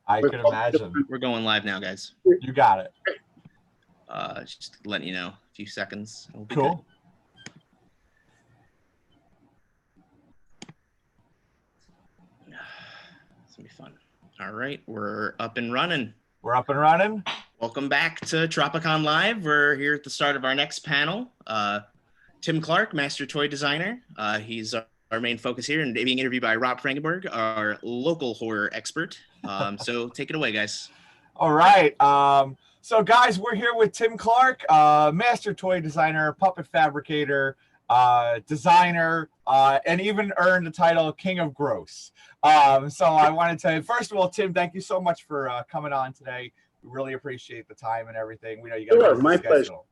I can imagine. We're going live now, guys. You got it. Just letting you know, a few seconds. We'll be Cool. Good. It's gonna be fun. All right, we're up and running. We're up and running. Welcome back to Tropicon Live. We're here at the start of our next panel. Tim Clarke, master toy designer. He's our main focus here, and being interviewed by Rob Frankenberg, our local horror expert. So take it away, guys. All right. So guys, we're here with Tim Clarke, master toy designer, puppet fabricator, designer, and even earned the title King of Gross. So I wanted to, first of all, Tim, thank you so much for coming on today. We really appreciate the time and everything. We know you got a busy schedule.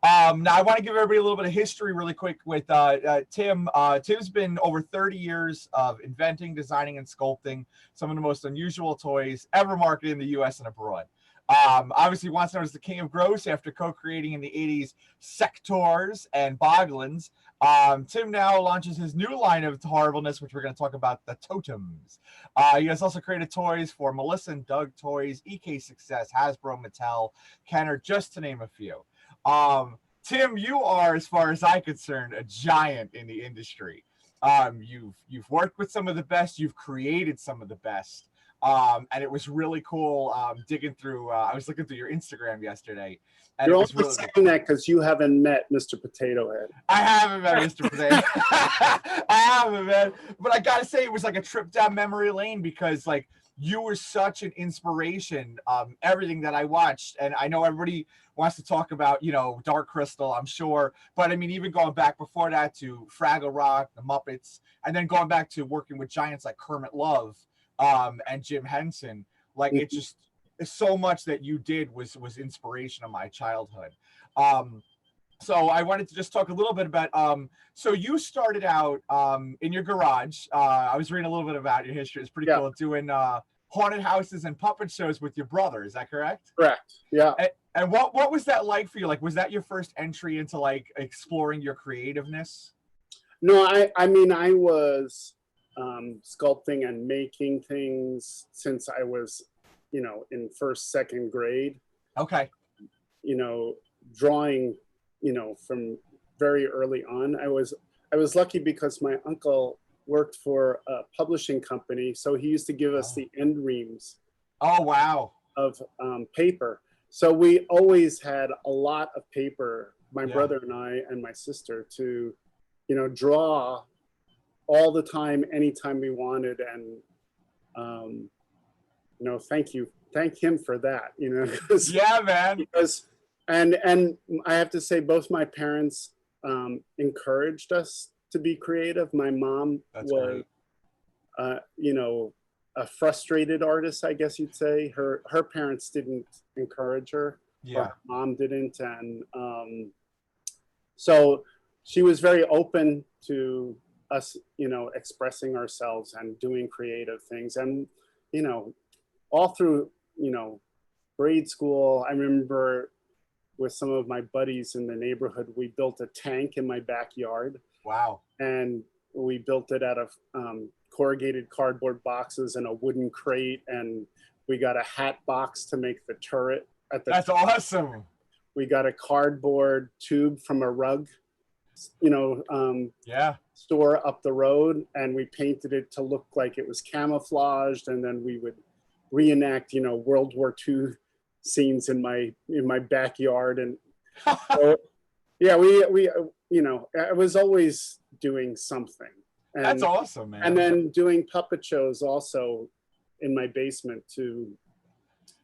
Now I want to give everybody a little bit of history really quick with Tim. Tim's been over 30 years of inventing, designing, and sculpting some of the most unusual toys ever marketed in the US and abroad. Obviously once known as the King of Gross after co-creating in the 80s Sectors and Boglins. Tim now launches his new line of horribleness, which we're going to talk about, the Totems. He has also created toys for Melissa and Doug Toys, EK Success, Hasbro, Mattel, Kenner, just to name a few. Tim, you are, as far as I'm concerned, a giant in the industry. You've worked with some of the best, you've created some of the best. And it was really cool digging through. I was looking through your Instagram yesterday. And You're it was only really saying cool. that because you haven't met Mr. Potato Head. I haven't met Mr. Potato. I haven't, man. But I gotta say, it was like a trip down memory lane because, like, you were such an inspiration. Everything that I watched, and I know everybody wants to talk about, you know, Dark Crystal, I'm sure. But I mean, even going back before that to Fraggle Rock, the Muppets, and then going back to working with giants like Kermit Love. And Jim Henson, like it just so much that you did was inspiration of my childhood. So I wanted to just talk a little bit about so you started out in your garage. I was reading a little bit about your history. It's pretty cool, doing haunted houses and puppet shows with your brother. Is that correct? Correct. Yeah. And what was that like for you? Like, was that your first entry into like exploring your creativeness? No, I mean I was sculpting and making things since I was, you know, in first, second grade. Okay. You know, drawing, you know, from very early on. I was lucky because my uncle worked for a publishing company, so he used to give us the end reams. Oh wow. Of paper. So we always had a lot of paper, my brother and I and my sister, to, you know, draw all the time, anytime we wanted. And, you know, thank him for that, you know. Yeah, man. Because, and I have to say both my parents encouraged us to be creative. My mom was, you know, a frustrated artist, I guess you'd say. Her parents didn't encourage her. Yeah. Her mom didn't. And so she was very open to us, you know, expressing ourselves and doing creative things. And, you know, all through, you know, grade school, I remember with some of my buddies in the neighborhood, we built a tank in my backyard. Wow. And we built it out of corrugated cardboard boxes and a wooden crate. And we got a hat box to make the turret at the That's top. awesome. We got a cardboard tube from a rug, you know, store up the road, and we painted it to look like it was camouflaged, and then we would reenact, you know, World War II scenes in my backyard. And so, yeah, we you know, I was always doing something. And, that's awesome, man. And then doing puppet shows also in my basement too.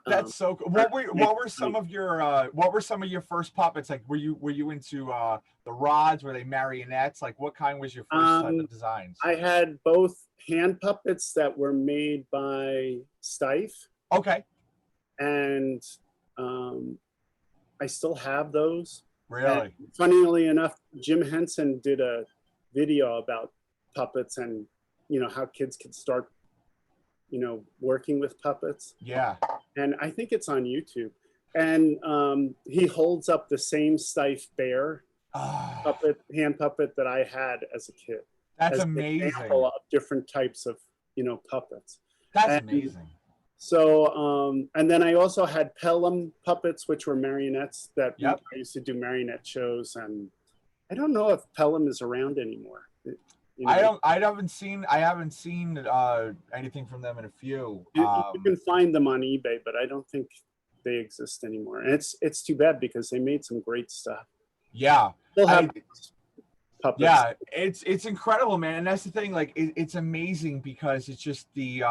That's so cool. What were some of your first puppets? Like, were you into the rods? Were they marionettes? Like, what kind was your first type of designs? I had both hand puppets that were made by Stife. Okay. And I still have those. Really? And funnily enough, Jim Henson did a video about puppets and, you know, how kids could start, you know, working with puppets. Yeah. And I think it's on YouTube. And he holds up the same Stife bear hand puppet that I had as a kid. That's amazing. An example of different types of, you know, puppets. That's amazing. So, and then I also had Pelham puppets, which were marionettes that Yep. I used to do marionette shows. And I don't know if Pelham is around anymore. You know, I haven't seen anything from them in a few. you can find them on eBay, but I don't think they exist anymore. And it's too bad because they made some great stuff. Yeah. They'll have puppets. Yeah, it's incredible, man. And that's the thing, like it's amazing because it's just the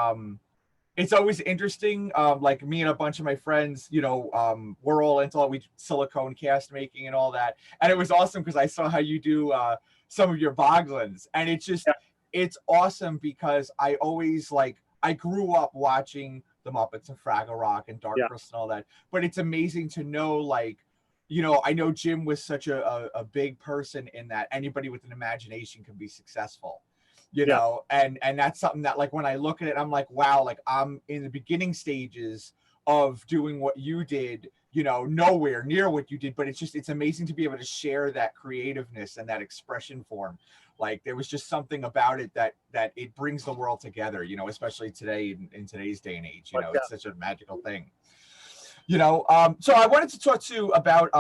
it's always interesting. Like me and a bunch of my friends, you know, we're all into silicone cast making and all that. And it was awesome because I saw how you do some of your Boglins, and it's just it's awesome because I always I grew up watching the Muppets and Fraggle Rock and Dark Crystal and all that. But it's amazing to know, you know, I know Jim was such a big person in that anybody with an imagination can be successful, you know, and that's something that, like, when I look at it, I'm like, wow, like I'm in the beginning stages of doing what you did, you know, nowhere near what you did, but it's amazing to be able to share that creativeness and that expression form. Like there was just something about it that it brings the world together, you know, especially today in today's day and age, you know, it's such a magical thing. You know, so I wanted to talk to you about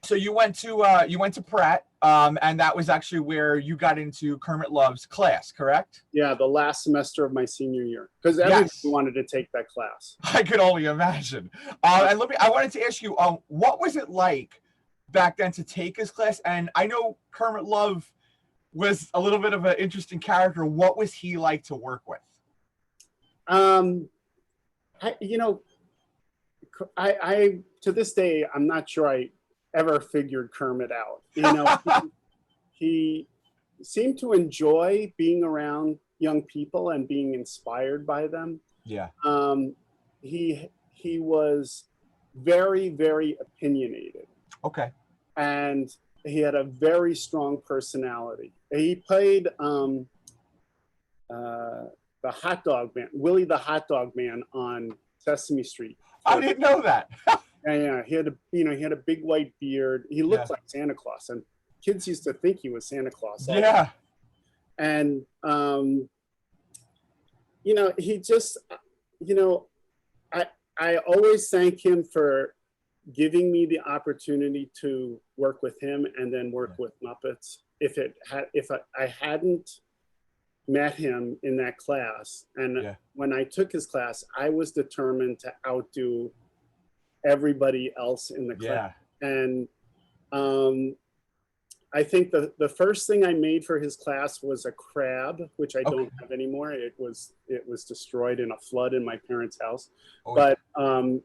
so you went to Pratt, and that was actually where you got into Kermit Love's class, correct? Yeah, the last semester of my senior year, because everybody wanted to take that class. I could only imagine. And I wanted to ask you, what was it like back then to take his class? And I know Kermit Love was a little bit of an interesting character. What was he like to work with? You know, I to this day, I'm not sure I ever figured Kermit out. You know, he seemed to enjoy being around young people and being inspired by them. Yeah. He was very, very opinionated. Okay. And he had a very strong personality. He played the hot dog man, Willie the Hot Dog Man on Sesame Street. I didn't know that. Yeah, he had a big white beard. He looked like Santa Claus, and kids used to think he was Santa Claus. Yeah. And you know, he just, you know, I always thank him for giving me the opportunity to work with him and then work with Muppets. If I hadn't met him in that class, and when I took his class, I was determined to outdo everybody else in the class. And I think the first thing I made for his class was a crab, which I don't have anymore. It was destroyed in a flood in my parents' house. But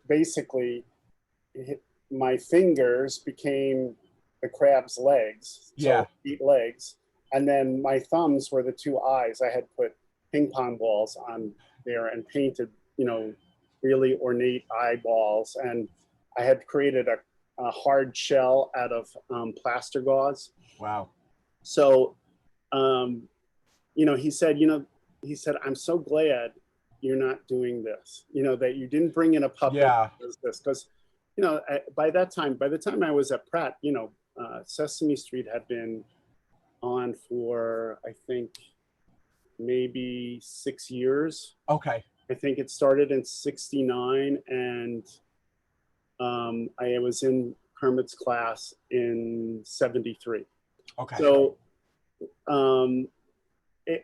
basically, my fingers became the crab's legs. So 8 legs. And then my thumbs were the 2 eyes. I had put ping pong balls on there and painted, you know, really ornate eyeballs. And I had created a hard shell out of plaster gauze. Wow. So, you know, he said, I'm so glad you're not doing this, you know, that you didn't bring in a puppet that does this. Because, you know, by the time I was at Pratt, you know, Sesame Street had been on for, I think, maybe 6 years. Okay. I think it started in '69, and I was in Kermit's class in '73. Okay. So, and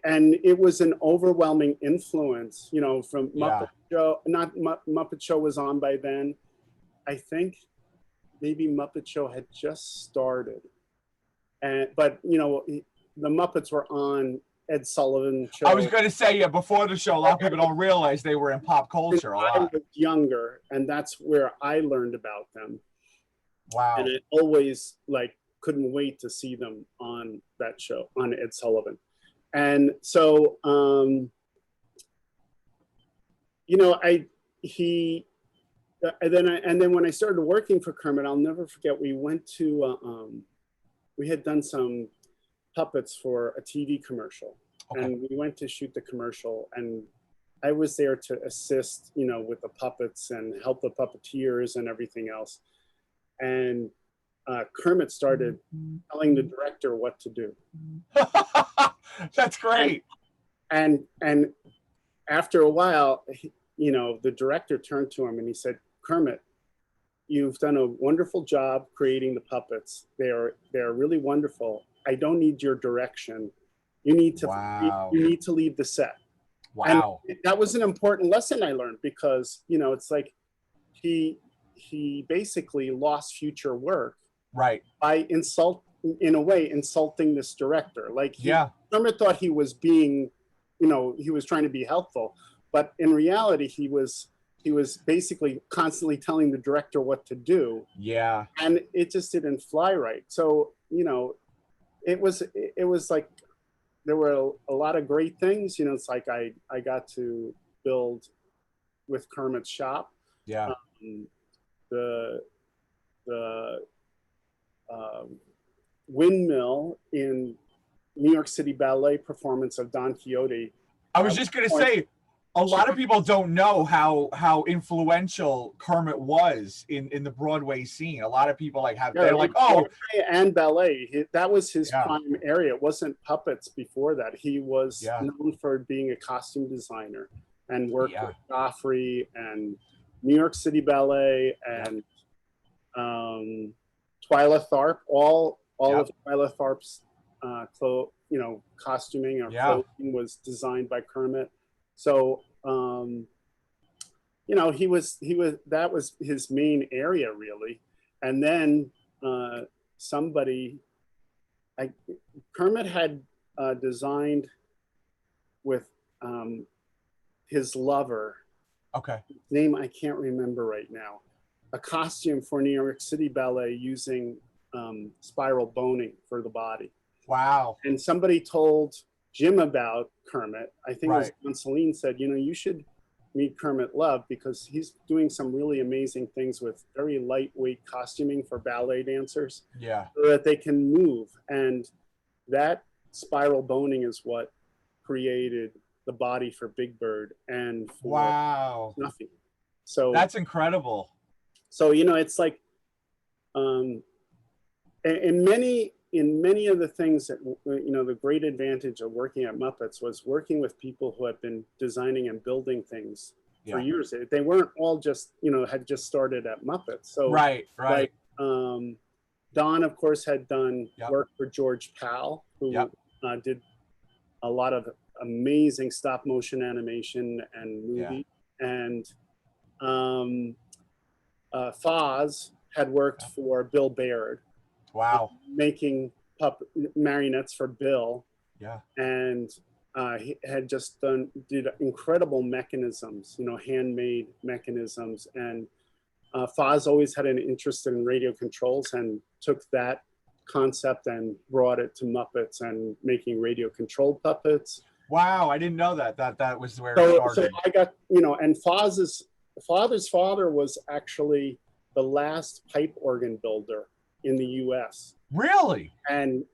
it was an overwhelming influence, you know, from Muppet Show. Muppet Show was on by then. I think maybe Muppet Show had just started, but you know, the Muppets were on Ed Sullivan Show. I was going to say, before the show, a lot of people don't realize they were in pop culture a lot. I was younger, and that's where I learned about them. Wow. And I always couldn't wait to see them on that show, on Ed Sullivan. And so, you know, and then when I started working for Kermit, I'll never forget, we went to, we had done some puppets for a TV commercial. Okay. And we went to shoot the commercial, and I was there to assist, you know, with the puppets and help the puppeteers and everything else. And Kermit started telling the director what to do. That's great. And after a while, you know, the director turned to him and he said, Kermit, you've done a wonderful job creating the puppets. They're really wonderful. I don't need your direction. You need to leave the set. Wow. And that was an important lesson I learned, because, you know, it's like he basically lost future work, right, by insulting this director. Like, Kermit thought he was being, you know, he was trying to be helpful, but in reality, he was basically constantly telling the director what to do. Yeah. And it just didn't fly right. So, you know, it was like, there were a lot of great things. You know, it's like I got to build with Kermit's shop. Yeah. The windmill in New York City Ballet performance of Don Quixote. I was just going to say, a lot of people don't know how influential Kermit was in the Broadway scene. A lot of people they're like, oh, and ballet. That was his prime area. It wasn't puppets before that. He was known for being a costume designer and worked with Joffrey and New York City Ballet and Twyla Tharp. All of Twyla Tharp's costuming or clothing was designed by Kermit. So, you know, that was his main area, really. And then Kermit had designed with his lover. Okay. His name I can't remember right now. A costume for New York City Ballet using spiral boning for the body. Wow. And somebody told Jim about Kermit. I think it was Don Celine said, you know, you should meet Kermit Love, because he's doing some really amazing things with very lightweight costuming for ballet dancers. Yeah. So that they can move. And that spiral boning is what created the body for Big Bird and for Snuffy. So that's incredible. So, you know, it's like, in many of the things that, you know, the great advantage of working at Muppets was working with people who had been designing and building things for years. They weren't all just, you know, had just started at Muppets. So right. Like, Don, of course, had done work for George Powell, who did a lot of amazing stop motion animation and movie. And Foz had worked for Bill Baird. Wow. Making marionettes for Bill. Yeah. And he had just did incredible mechanisms, you know, handmade mechanisms. And Foz always had an interest in radio controls and took that concept and brought it to Muppets and making radio controlled puppets. Wow, I didn't know that was where it started. So I got, you know, and Foz's father's father was actually the last pipe organ builder in the US. Really? And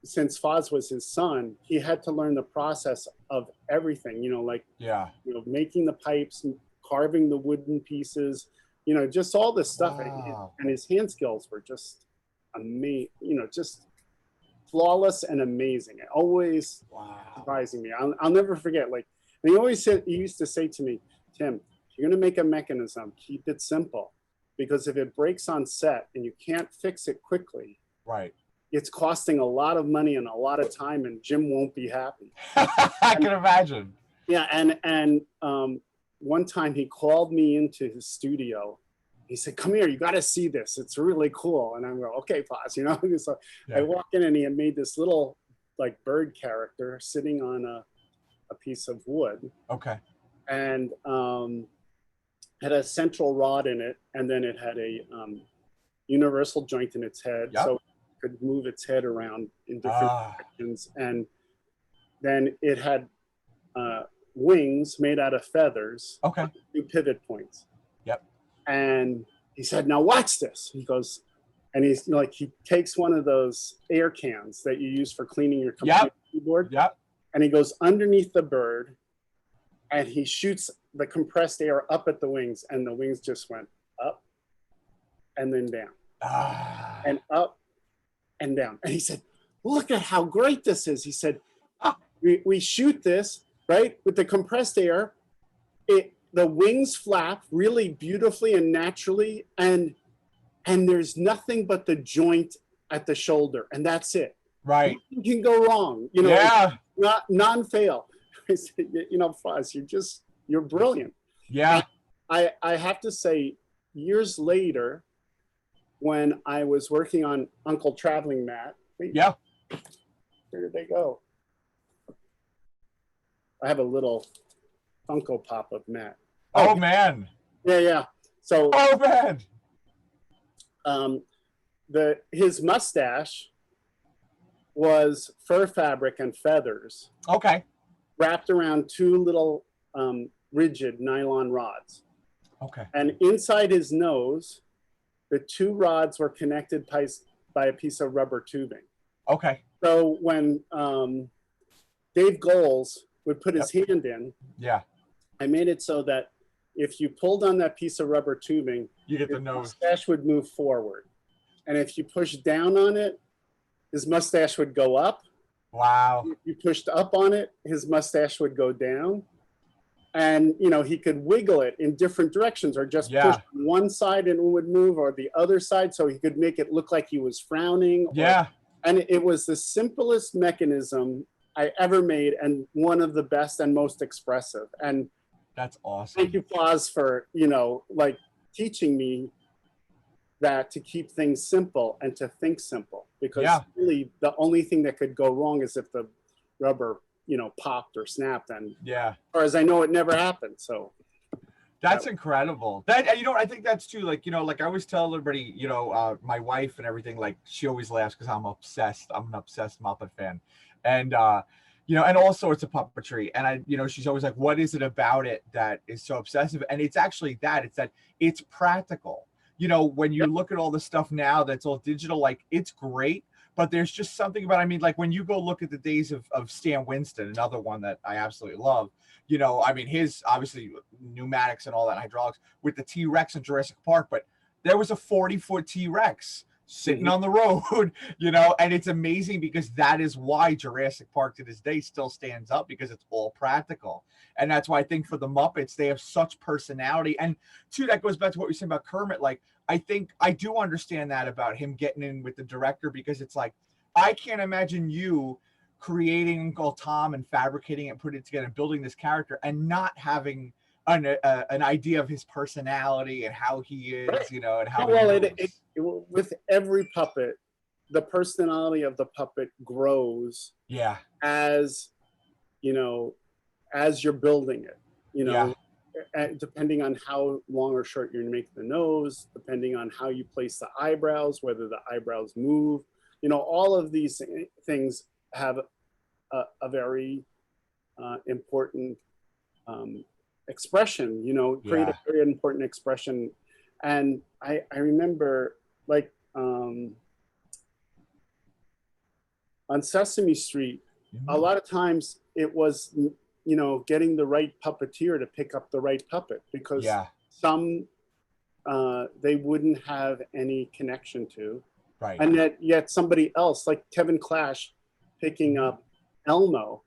since Foz was his son, he had to learn the process of everything, you know, like, you know, making the pipes, carving the wooden pieces, you know, just all this stuff. Wow. And his hand skills were just amazing, you know, just flawless and amazing. It always surprising me. I'll never forget, like, and he used to say to me, Tim, if you're going to make a mechanism, keep it simple. Because if it breaks on set and you can't fix it quickly, it's costing a lot of money and a lot of time, and Jim won't be happy. I can imagine. Yeah, and one time he called me into his studio. He said, "Come here, you got to see this. It's really cool." And I'm going, "Okay, Foz," you know. So I walk in and he had made this little like bird character sitting on a piece of wood. Okay. And had a central rod in it, and then it had a universal joint in its head, so it could move its head around in different directions. And then it had wings made out of feathers. Okay. 2 pivot points. Yep. And he said, "Now watch this." He goes, and he's like, he takes one of those air cans that you use for cleaning your computer keyboard. Yep. And he goes underneath the bird, and he shoots the compressed air up at the wings, and the wings just went up and then down and up and down. And he said, "Look at how great this is." He said, we shoot this, right, with the compressed air. the wings flap really beautifully and naturally, and there's nothing but the joint at the shoulder, and that's it. Right. You can go wrong, you know. Yeah. Not non-fail. You know, Foz, you're brilliant. Yeah. And I have to say, years later, when I was working on Uncle Traveling Matt. Yeah. Where did they go? I have a little Funko Pop of Matt. Oh man. Yeah. So. Oh man. His mustache was fur fabric and feathers. Okay. Wrapped around two little rigid nylon rods. Okay. And inside his nose, the two rods were connected by a piece of rubber tubing. Okay. So when Dave Goals would put his hand in, yeah, I made it so that if you pulled on that piece of rubber tubing, you get the his nose. Mustache would move forward. And if you pushed down on it, his mustache would go up. Wow. If you pushed up on it, his mustache would go down. And, you know, he could wiggle it in different directions, or just push one side and it would move, or the other side, so he could make it look like he was frowning. Yeah. And it was the simplest mechanism I ever made, and one of the best and most expressive. And that's awesome. Thank you, Foz, for, you know, like teaching me that to keep things simple and to think simple, because really the only thing that could go wrong is if the rubber, you know, popped or snapped. And as far as I know, it never happened. So that's incredible. That, you know, I think that's too, like, you know, like I always tell everybody, you know, my wife and everything, like she always laughs because I'm obsessed. I'm an obsessed Muppet fan. And, you know, and all sorts of puppetry. And I, you know, she's always like, what is it about it that is so obsessive? And it's actually that, it's practical. You know, when you look at all the stuff now that's all digital, like it's great, but there's just something about, I mean, like when you go look at the days of Stan Winston, another one that I absolutely love, you know, I mean, his obviously pneumatics and all that hydraulics with the T-Rex in Jurassic Park, but there was a 40-foot T-Rex sitting on the road, you know, and it's amazing because that is why Jurassic Park to this day still stands up, because it's all practical. And that's why I think for the Muppets, they have such personality. And too, that goes back to what we said about Kermit. Like, I think I do understand that about him getting in with the director, because it's like, I can't imagine you creating Uncle Tom and fabricating it and putting it together and building this character and not having an idea of his personality and how he is, you know, and how with every puppet, the personality of the puppet grows. Yeah. As, you know, as you're building it, you know, depending on how long or short you're making the nose, depending on how you place the eyebrows, whether the eyebrows move, you know, all of these things have a very important expression, you know, create a very important expression. And I remember, like, on Sesame Street, a lot of times it was, you know, getting the right puppeteer to pick up the right puppet, because some they wouldn't have any connection to. Right. And yet somebody else, like Kevin Clash, picking up Elmo,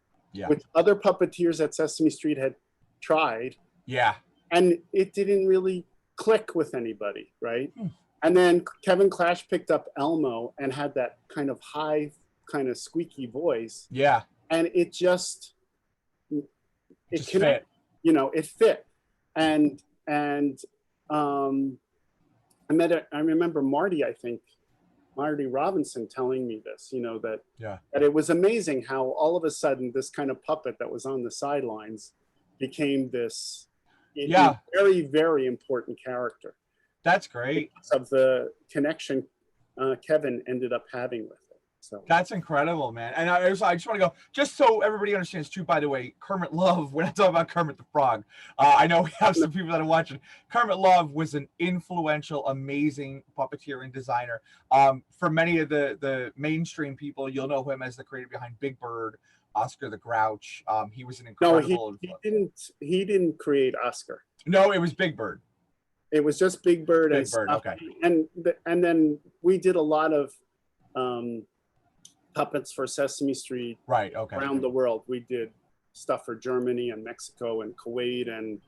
which other puppeteers at Sesame Street had tried. Yeah. And it didn't really click with anybody, right? And then Kevin Clash picked up Elmo and had that kind of high, kind of squeaky voice. Yeah. And it just fit. You know, it fit. And I remember Marty Robinson telling me this, you know, that it was amazing how all of a sudden this kind of puppet that was on the sidelines became this very, very important character. That's great. Because of the connection Kevin ended up having with it. So that's incredible, man. And I just want to go, just so everybody understands too, by the way, Kermit Love, when I talk about Kermit the Frog, I know we have some people that are watching. Kermit Love was an influential, amazing puppeteer and designer. For many of the mainstream people, you'll know him as the creator behind Big Bird, Oscar the Grouch. He was an incredible. No, he didn't create Oscar. No, it was Big Bird. It was just Big Bird. Big Bird, okay. And then we did a lot of puppets for Sesame Street. Right. Okay. Around the world, we did stuff for Germany and Mexico and Kuwait and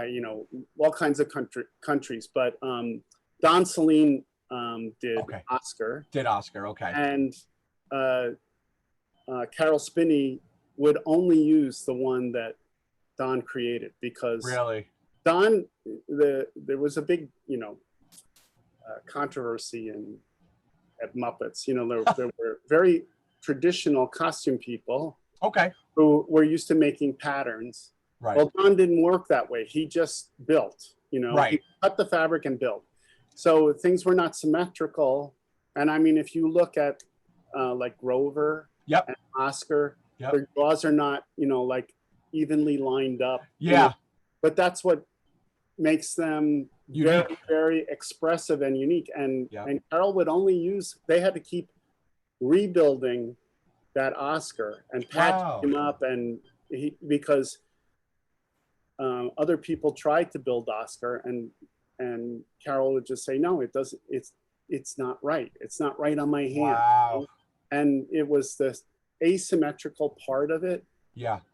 you know, all kinds of countries. But Don Celine did Oscar. Did Oscar, okay. And Carol Spinney would only use the one that Don created, because Don, there was a big, you know, controversy at Muppets. You know, there were very traditional costume people who were used to making patterns. Right. Well, Don didn't work that way. He just built, you know, he cut the fabric and built. So things were not symmetrical. And I mean, if you look at like Grover and Oscar, their jaws are not, you know, like evenly lined up. Yeah. You know? But that's what makes them very, very expressive and unique. And Carol would only use, they had to keep rebuilding that Oscar and patching him up, and because other people tried to build Oscar, and Carol would just say, no, it doesn't, it's not right. It's not right on my hand. Wow. And it was the asymmetrical part of it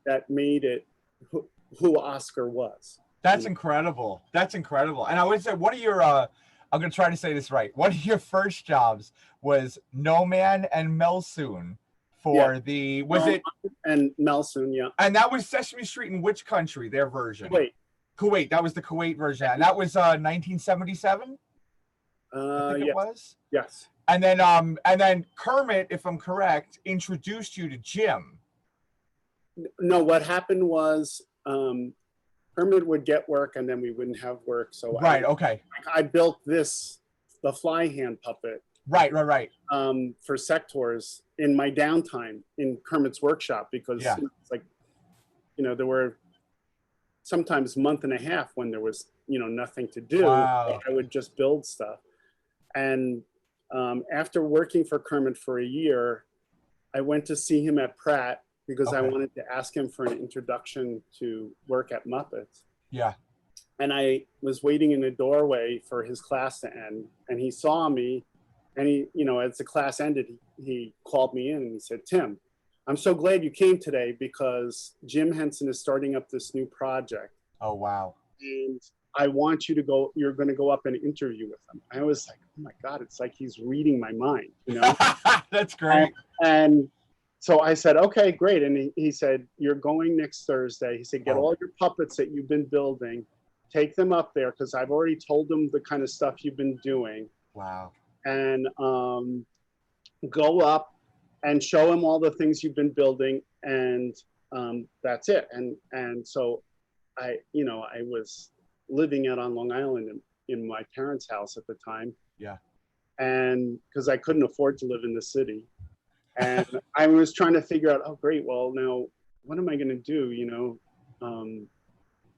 that made it who Oscar was. That's incredible. That's incredible. And I would say one of your, I'm going to try to say this right. One of your first jobs was No Man and Melsoon for the, was it? And Melsoon, And that was Sesame Street in which country, their version? Kuwait. That was the Kuwait version. And that was 1977? I think it was? Yes. And then Kermit, if I'm correct, introduced you to Jim. No, what happened was Kermit would get work and then we wouldn't have work. So I built the fly hand puppet. Right. For Sectors in my downtime in Kermit's workshop, because it's like, you know, there were sometimes a month and a half when there was, you know, nothing to do. I would just build stuff. And after working for Kermit for a year, I went to see him at Pratt because I wanted to ask him for an introduction to work at Muppets. Yeah. And I was waiting in the doorway for his class to end, and he saw me, and he, you know, as the class ended, he called me in and he said, Tim, I'm so glad you came today because Jim Henson is starting up this new project. Oh, wow. And I want you to go, you're going to go up and interview with him. I was like, oh my God, it's like he's reading my mind, you know? That's great. And so I said, okay, great. And he said, you're going next Thursday. He said, get all your puppets that you've been building, take them up there, because I've already told them the kind of stuff you've been doing. Wow. And go up and show him all the things you've been building. And that's it. And so I was living out on Long Island in my parents' house at the time. Yeah. And because I couldn't afford to live in the city. And I was trying to figure out, oh, great, well, now what am I going to do? You know,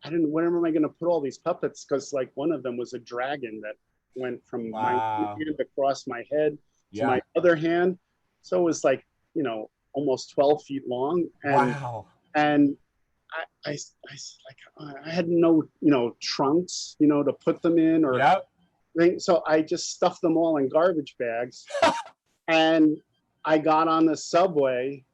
where am I going to put all these puppets? Because like one of them was a dragon that went from my hand across my head to my other hand. So it was like, you know, almost 12 feet long. And, and I had no, you know, trunks, you know, to put them in or so I just stuffed them all in garbage bags. And I got on the subway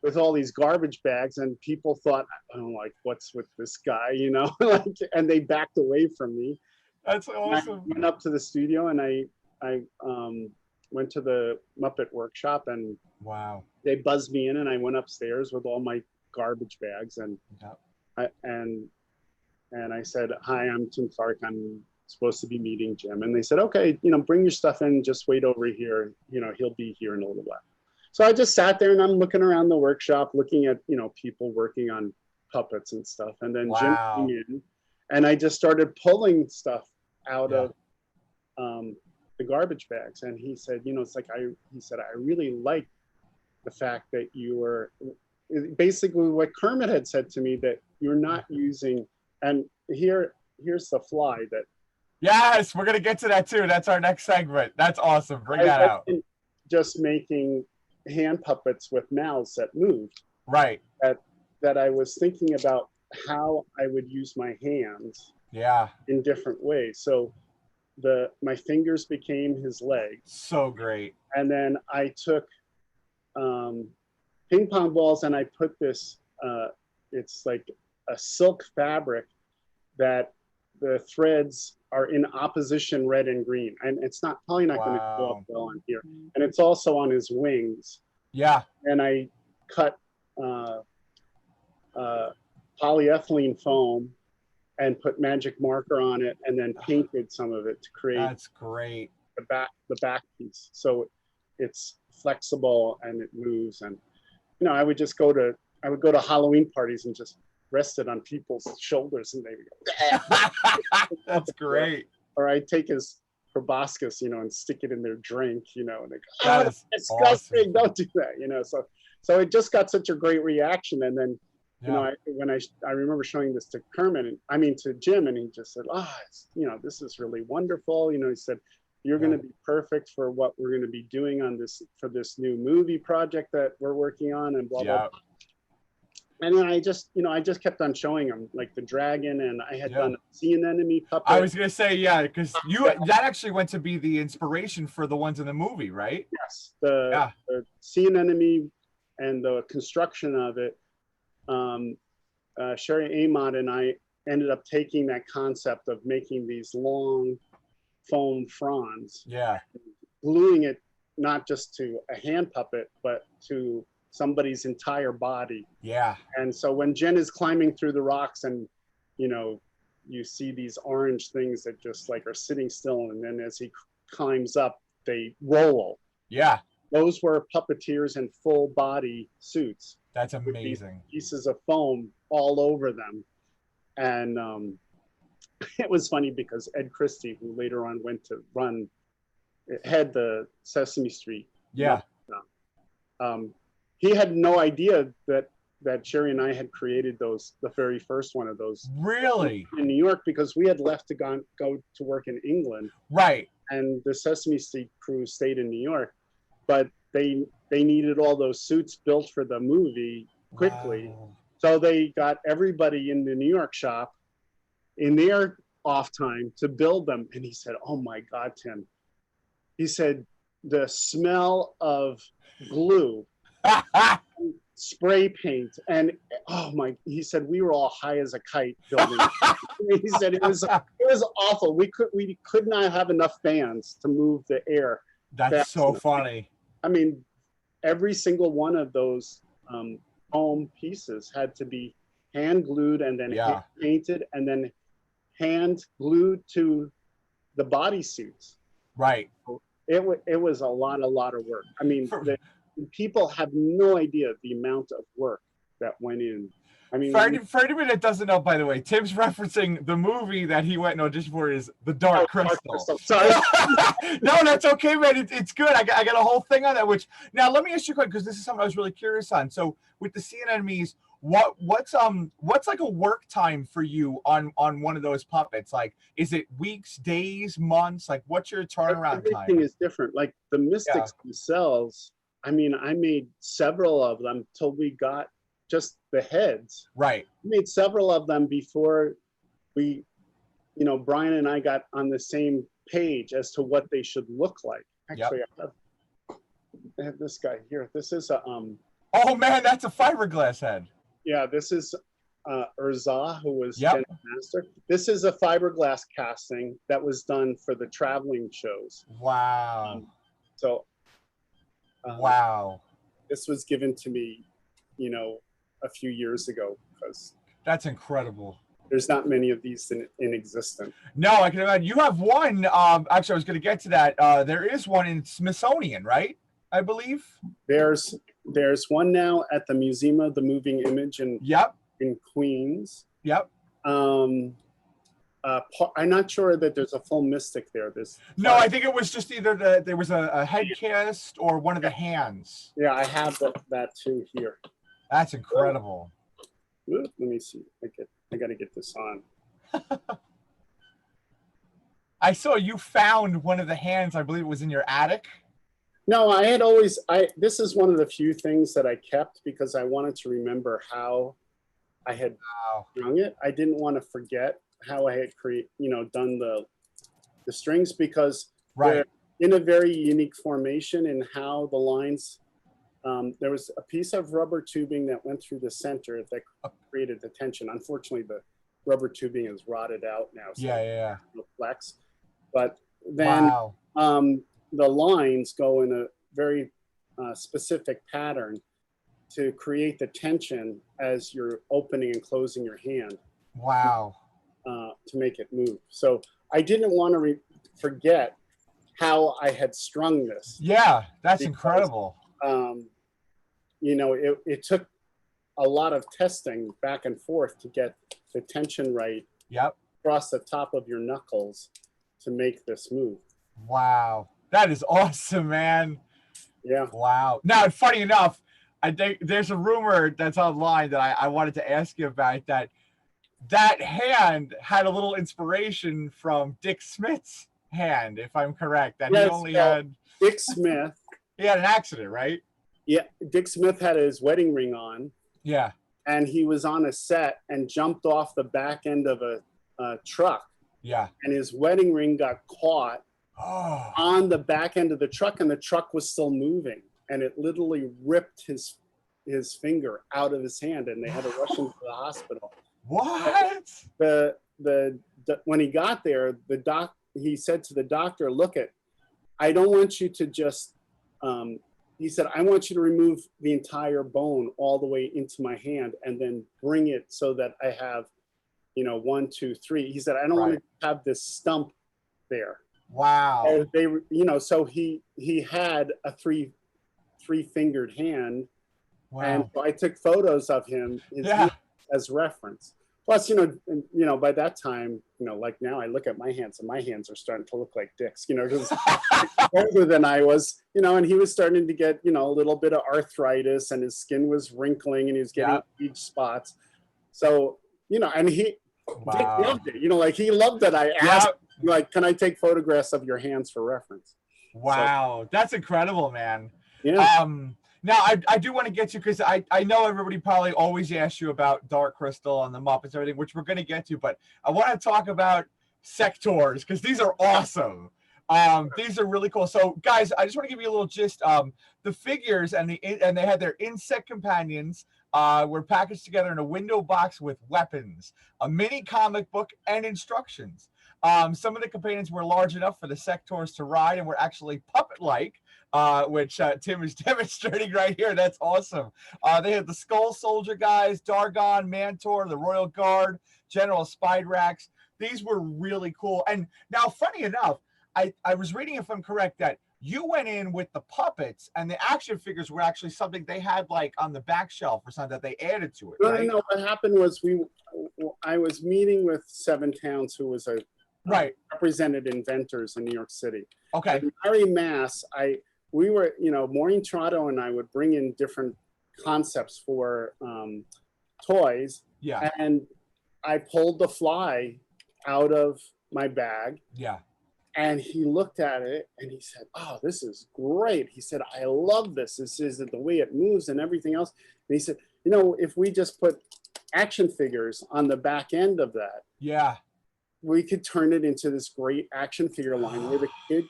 with all these garbage bags, and people thought, I'm like, what's with this guy, you know? Like, and they backed away from me. That's awesome. I went up to the studio and I went to the Muppet workshop, and they buzzed me in, and I went upstairs with all my garbage bags, and I said, hi, I'm Tim Clarke. I'm supposed to be meeting Jim. And they said, okay, you know, bring your stuff in, just wait over here. You know, he'll be here in a little while. So I just sat there and I'm looking around the workshop, looking at, you know, people working on puppets and stuff. And then Jim came in, and I just started pulling stuff out of the garbage bags. And he said, you know, it's like, he said, I really like the fact that you were basically what Kermit had said to me, that you're not using, and here's the fly that. Yes, we're going to get to that too. That's our next segment. That's awesome. Bring that out. Just making hand puppets with mouths that moved. Right. That I was thinking about how I would use my hands. In different ways. So my fingers became his legs. So great. And then I took ping pong balls and I put this, it's like a silk fabric that the threads are in opposition, red and green, and it's not probably not going to go up well on here. And it's also on his wings. Yeah. And I cut polyethylene foam and put magic marker on it, and then painted some of it to create. That's great. The back piece, so it's flexible and it moves. And I would go to Halloween parties and just rest it on people's shoulders, and they would go. That's great. Or I'd take his proboscis, and stick it in their drink, and they go, that is disgusting! Awesome. Don't do that, So it just got such a great reaction, and then. When I remember showing this to to Jim, and he just said, this is really wonderful. He said, you're going to be perfect for what we're going to be doing for this new movie project that we're working on, and blah, blah, blah. And then I just kept on showing him, like the dragon, and I had done a sea anemone puppet. I was going to say, because that actually went to be the inspiration for the ones in the movie, right? Yes. The sea anemone and the construction of it. Sherry Amott and I ended up taking that concept of making these long foam fronds, gluing it not just to a hand puppet, but to somebody's entire body. Yeah. And so when Jen is climbing through the rocks, and you see these orange things that just like are sitting still, and then as he climbs up, they roll. Yeah. Those were puppeteers in full body suits. That's amazing. Pieces of foam all over them. And it was funny because Ed Christie, who later on went to head the Sesame Street. Yeah. He had no idea that Sherry and I had created the very first one of those. Really? In New York, because we had left to go to work in England. Right. And the Sesame Street crew stayed in New York. But they needed all those suits built for the movie quickly. Wow. So they got everybody in the New York shop in their off time to build them. And he said, oh my God, Tim. He said, the smell of glue, spray paint, and he said, we were all high as a kite building. He said it was awful. We could not have enough fans to move the air. That's so funny. I mean, every single one of those foam pieces had to be hand glued and then hand painted and then hand glued to the bodysuits. Right. So it was a lot of work. I mean, people have no idea the amount of work that went in. I mean, for anybody that doesn't know, by the way, Tim's referencing the movie that he went and auditioned for is The Dark Crystal. Sorry. No, that's okay, man. It's good. I got a whole thing on that. Which now let me ask you a question, because this is something I was really curious on. So with the sea anemones, what's like a work time for you on one of those puppets? Like, is it weeks, days, months? Like, what's your turnaround time? Everything is different. Like the Mystics themselves. I mean, I made several of them till we got just the heads. Right. We made several of them before we, Brian and I got on the same page as to what they should look like. Actually, I have this guy here. This is a oh man, that's a fiberglass head. Yeah, this is Urza, who was Jen's master. This is a fiberglass casting that was done for the traveling shows. Wow. Wow. This was given to me, a few years ago, because that's incredible. There's not many of these in existence. No, I can imagine. You have one. Actually, I was going to get to that. There is one in Smithsonian, right? I believe. There's one now at the Museum of the Moving Image in Queens. Yep. I'm not sure that there's a full Mystic there. No, I think it was just either there was a head cast or one of the hands. Yeah, I have that too here. That's incredible. Let me see. I got to get this on. I saw you found one of the hands. I believe it was in your attic. No, this is one of the few things that I kept because I wanted to remember how I had strung it. I didn't want to forget how I had done the strings, because they're in a very unique formation in how the lines. There was a piece of rubber tubing that went through the center that created the tension. Unfortunately, rubber tubing is rotted out now. So yeah. Flex. But then Wow. the lines go in a very specific pattern to create the tension as you're opening and closing your hand. Wow. To make it move. So I didn't want to forget how I had strung this. Yeah, that's incredible. You know, it took a lot of testing back and forth to get the tension right. Yep. Across the top of your knuckles to make this move. Wow, that is awesome, man. Yeah. Wow. Now, funny enough, I think there's a rumor that's online that I wanted to ask you about, that hand had a little inspiration from Dick Smith's hand, if I'm correct. That yes, he only had Dick Smith. He had an accident, right? Yeah, Dick Smith had his wedding ring on. Yeah. And he was on a set and jumped off the back end of a truck. Yeah. And his wedding ring got caught on the back end of the truck, and the truck was still moving. And it literally ripped his finger out of his hand, and they had to rush him to the hospital. What? When he got there, he said to the doctor, "Look, I don't want you to just," he said, "I want you to remove the entire bone all the way into my hand and then bring it so that I have, 1, 2, 3." He said, "I don't want to have this stump there." Wow. And so he had a three-fingered hand. Wow. And so I took photos of him as reference. Plus, by that time, like now I look at my hands and my hands are starting to look like Dick's, because older than I was, and he was starting to get, a little bit of arthritis, and his skin was wrinkling and he was getting huge spots. So, and Dick loved it, like he loved that I asked, like, can I take photographs of your hands for reference? Wow. So, that's incredible, man. Yeah. Now, I do want to get you, because I know everybody probably always asks you about Dark Crystal and the Muppets and everything, which we're going to get to, but I want to talk about sectors, because these are awesome. These are really cool. So, guys, I just want to give you a little gist. The figures and they had their insect companions were packaged together in a window box with weapons, a mini comic book, and instructions. Some of the companions were large enough for the sectors to ride and were actually puppet-like, which Tim is demonstrating right here. That's awesome. They had the Skull Soldier guys, Dargon, Mantor, the Royal Guard, General Spidrax. These were really cool. And now, funny enough, I was reading, if I'm correct, that you went in with the puppets and the action figures were actually something they had like on the back shelf or something that they added to it. Right? No. What happened was I was meeting with Seven Towns, who was a represented inventors in New York City. Okay. At Mary Mass, we were, Maureen Toronto and I would bring in different concepts for toys. Yeah. And I pulled the fly out of my bag. Yeah. And he looked at it and he said, "Oh, this is great." He said, "I love this. This is the way it moves and everything else." And he said, if we just put action figures on the back end of that, we could turn it into this great action figure line where the kid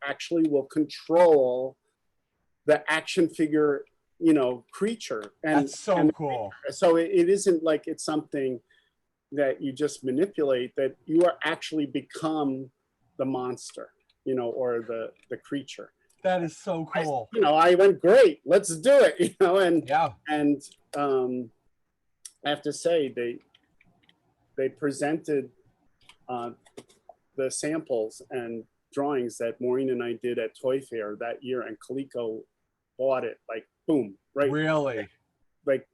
actually will control the action figure, creature. And that's so cool. So it isn't like it's something that you just manipulate, that you are actually become the monster, or the creature. That is so cool. I went, great, let's do it, and I have to say they presented the samples and drawings that Maureen and I did at Toy Fair that year, and Clarke bought it, like, boom, right? Really? Like,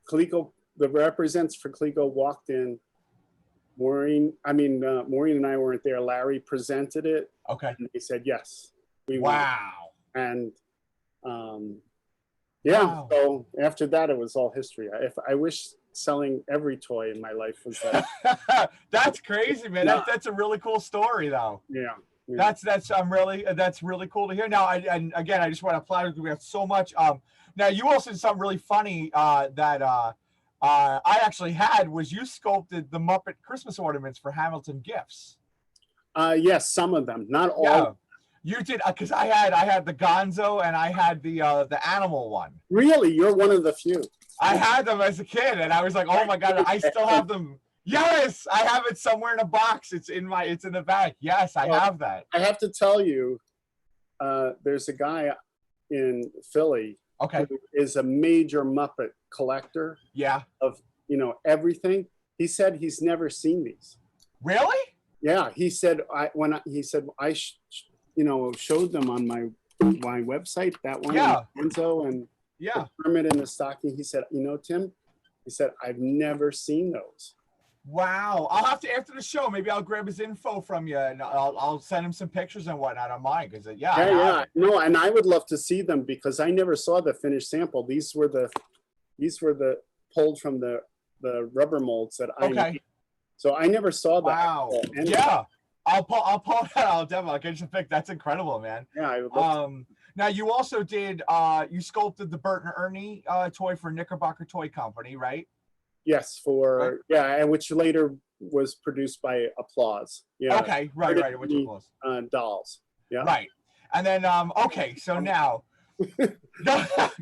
Clarke, the representatives for Clarke walked in. Maureen and I weren't there. Larry presented it. Okay. And they said, yes, we wow. Want. And so after that, it was all history. I wish selling every toy in my life was that. That's crazy, man. That's a really cool story, though. Yeah. That's really cool to hear. Now, and again, I just want to applaud because we have so much. Now, you also did something really funny that I actually was you sculpted the Muppet Christmas ornaments for Hamilton Gifts. Yes, some of them, not all. Yeah. You did, because I had the Gonzo and I had the animal one. Really, you're one of the few. I had them as a kid, and I was like, oh my God, I still have them. Yes, I have it somewhere in a box. It's in the back. Yes, I have that. I have to tell you, there's a guy in Philly who is a major Muppet collector. Yeah. Of, everything. He said he's never seen these. Really? Yeah. He said I showed them on my website, that one. Yeah. Enzo and the Kermit in the stocking. He said, Tim, he said, I've never seen those. Wow. I'll have to, after the show, maybe I'll grab his info from you, and I'll send him some pictures and whatnot on mine, because no, and I would love to see them, because I never saw the finished sample. These were the pulled from the rubber molds that I made. So I never saw that. Wow. Yeah. I'll pull that out. I'll get you a pic. That's incredible, man. Yeah, I would love to. Now you also did you sculpted the Bert and Ernie toy for Knickerbocker Toy Company, right? Yes, and which later was produced by Applause. Yeah. Okay, right, which Applause. Dolls. Yeah. Right. And then so now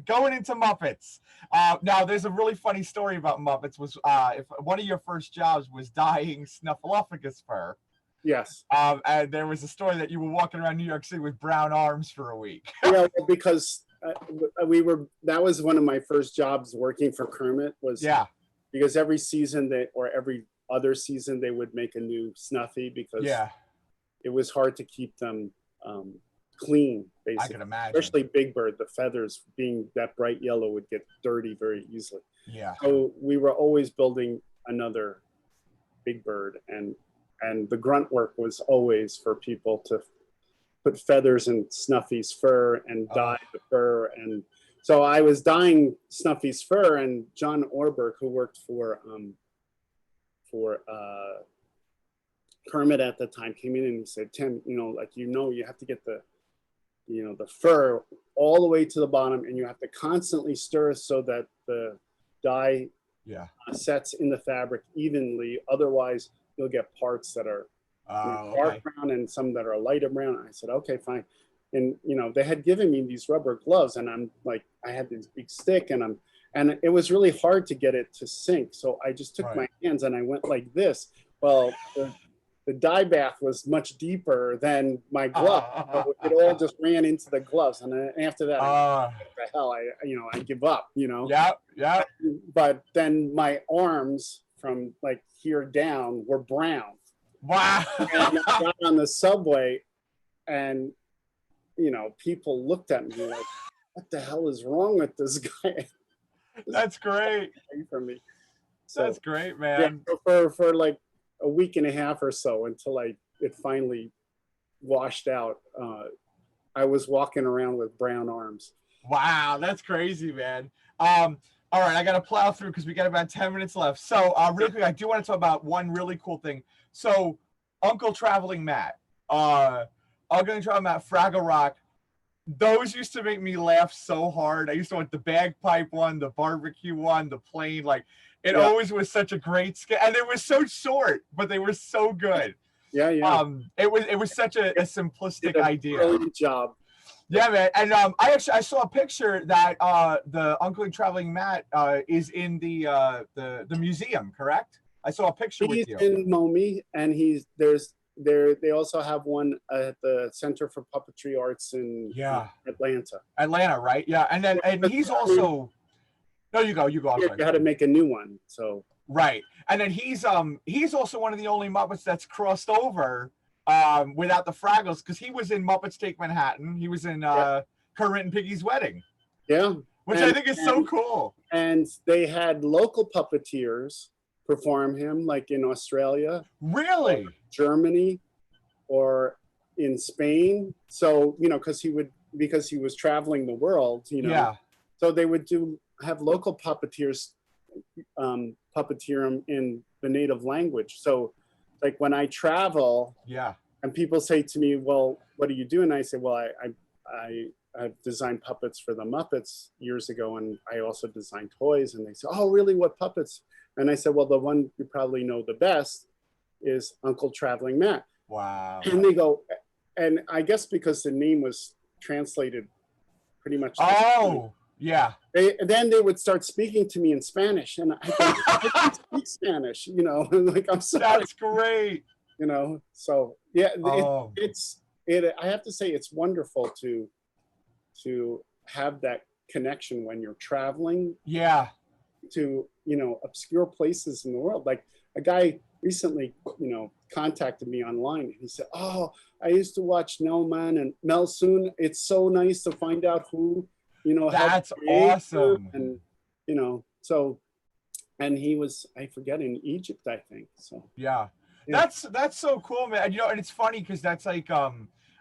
going into Muppets. Now there's a really funny story about Muppets. Was if one of your first jobs was dyeing Snuffleupagus fur. Yes. And there was a story that you were walking around New York City with brown arms for a week. Yeah, because that was one of my first jobs working for Kermit. Because every season every other season they would make a new Snuffy, because it was hard to keep them clean, basically. I can imagine. Especially Big Bird, the feathers being that bright yellow would get dirty very easily. Yeah. So we were always building another Big Bird, and the grunt work was always for people to put feathers in Snuffy's fur and dye the fur. And so I was dyeing Snuffy's fur, and John Orberg, who worked for Kermit at the time, came in and he said, Tim, you have to get the fur all the way to the bottom, and you have to constantly stir so that the dye sets in the fabric evenly. Otherwise, you'll get parts that are dark brown and some that are lighter brown. I said, okay, fine. And they had given me these rubber gloves, and I'm like, I had this big stick, and it was really hard to get it to sink. So I just took my hands and I went like this. Well, the dye bath was much deeper than my glove. So it all just ran into the gloves. And then after that, what the hell, I give up, Yeah. But then my arms from like here down were brown. Wow. And I got on the subway, and people looked at me like, what the hell is wrong with this guy? That's great. For me. So, that's great, man. Yeah, for like a week and a half or so, until it finally washed out, I was walking around with brown arms. Wow, that's crazy, man. All right, I got to plow through because we got about 10 minutes left. So real quick, I do want to talk about one really cool thing. So Uncle Traveling Matt, Fraggle Rock, those used to make me laugh so hard. I used to want the bagpipe one, the barbecue one, the plane. Like, it always was such a great skit, and it was so short, but they were so good. Yeah. It was such a simplistic idea. Brilliant job. Yeah, man. And I saw a picture that the Uncle Traveling Matt is in the museum, correct? I saw a picture with you. He's in Momi, and they also have one at the Center for Puppetry Arts in Atlanta. Atlanta, right? Yeah. And he's also No, you go. I'm sorry. You had to make a new one. So right. And then he's also one of the only Muppets that's crossed over without the Fraggles, because he was in Muppets Take Manhattan. He was in Kermit and Piggy's Wedding. Yeah. Which I think is so cool. And they had local puppeteers perform him, like in Australia. Really? Germany or in Spain. So, because he was traveling the world, Yeah. So they would have local puppeteers puppeteer him in the native language. So like when I travel, and people say to me, well, what do you do? And I say, well, I've designed puppets for the Muppets years ago, and I also designed toys. And they say, oh, really? What puppets? And I said, well, the one you probably know the best is Uncle Traveling Matt. Wow. And they go, and I guess because the name was translated pretty much. Oh, Yeah. Then they would start speaking to me in Spanish, and I can't speak Spanish, you know. Like, I'm sorry. That's great. You know, so yeah, Oh. I have to say it's wonderful to have that connection when you're traveling. Yeah. To, you know, obscure places in the world. Like a guy recently, you know, contacted me online and he said, "Oh, I used to watch Nelman and Melsoon. It's so nice to find out who, you know, that's awesome." And, you know, so, and he was, I forget, in Egypt, I think. So yeah. That's so cool, man. You know, and it's funny because that's like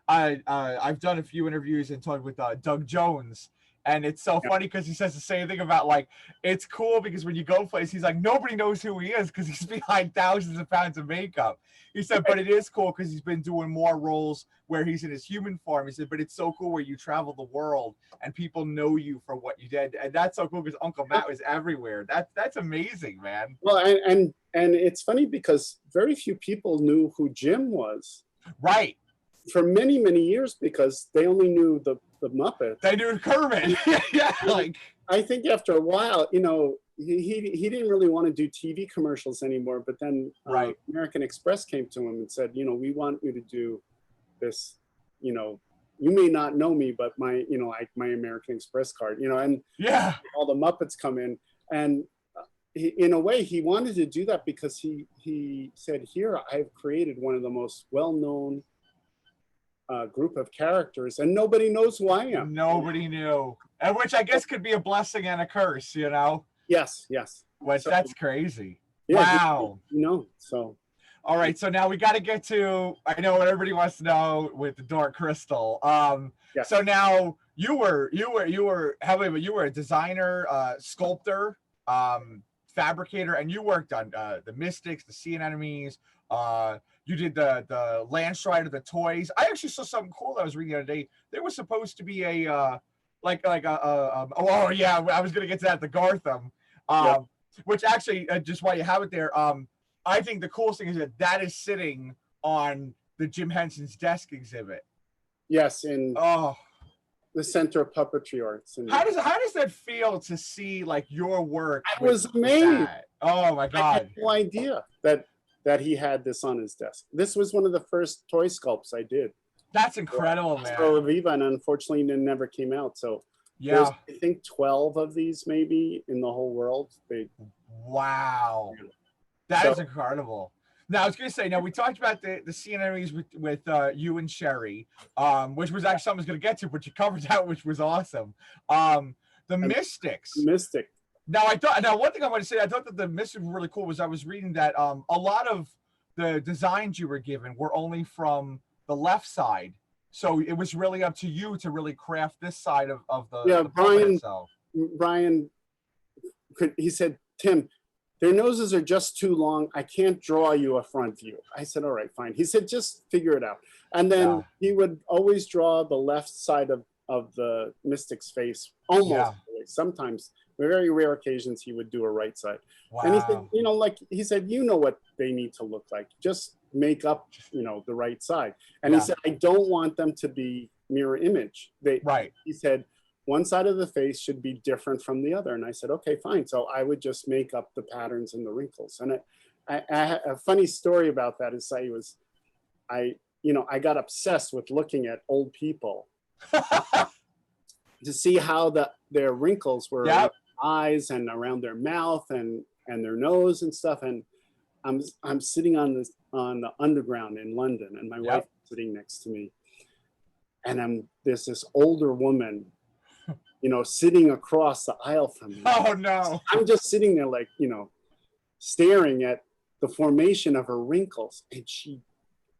I've done a few interviews and talked with Doug Jones, and it's so funny because he says the same thing about, like, it's cool because when you go place, he's like, nobody knows who he is because he's behind thousands of pounds of makeup. He said, but it is cool because he's been doing more roles where he's in his human form. He said, but it's so cool where you travel the world and people know you for what you did, and that's so cool because Uncle Matt was everywhere. That's amazing, man. Well, and it's funny because very few people knew who Jim was. Right. For many, many years, because they only knew the Muppets. They knew Kermit. Yeah, like, I think after a while, you know, he didn't really want to do TV commercials anymore. But then American Express came to him and said, you know, we want you to do this. You know, you may not know me, but my American Express card. You know, and all the Muppets come in, and in a way, he wanted to do that because he said, here I've created one of the most well-known group of characters, and nobody knows who I am. Nobody knew, and which I guess could be a blessing and a curse, you know. Yes. Which that's crazy. Yeah, wow. You know, so. All right, so now we got to get to, I know what everybody wants to know with the Dark Crystal. Yes. So now you were a designer, sculptor, fabricator, and you worked on the Mystics, the Sea Anemones. You did the Landstrider, the toys. I actually saw something cool that I was reading the other day. There was supposed to be a oh yeah, I was gonna get to that, the Gartham, which actually just while you have it there, I think the coolest thing is that is sitting on the Jim Henson's desk exhibit. Yes, in the Center of Puppetry Arts. And how does that feel to see, like, your work? I was amazed. Oh my God! I had no idea that he had this on his desk. This was one of the first toy sculpts I did. That's incredible, man. So Aviva, and unfortunately it never came out. So there's, I think, 12 of these maybe in the whole world. Wow. That is incredible. Now I was gonna say, now we talked about the Sea Anemones with you and Sherry, which was actually something I was gonna get to, but you covered that, which was awesome. The Mystics. Mystic. Now one thing I want to say, I thought that the Mystics were really cool was I was reading that a lot of the designs you were given were only from the left side, so it was really up to you to really craft this side of the Brian itself. Brian, he said, Tim, their noses are just too long. I can't draw you a front view. I said, all right, fine. He said, just figure it out. And then he would always draw the left side of the Mystic's face, almost always. Sometimes, very rare occasions, he would do a right side. Wow. And he said, you know, like he said, you know what they need to look like. Just make up, you know, the right side. And he said, I don't want them to be mirror image. He said, one side of the face should be different from the other. And I said, okay, fine. So I would just make up the patterns and the wrinkles. And a funny story about that is I got obsessed with looking at old people to see how their wrinkles were around their eyes and around their mouth and their nose and stuff. And I'm sitting on the Underground in London, and my wife is sitting next to me. And there's this older woman, you know, sitting across the aisle from me. Oh no! I'm just sitting there, like, you know, staring at the formation of her wrinkles, and she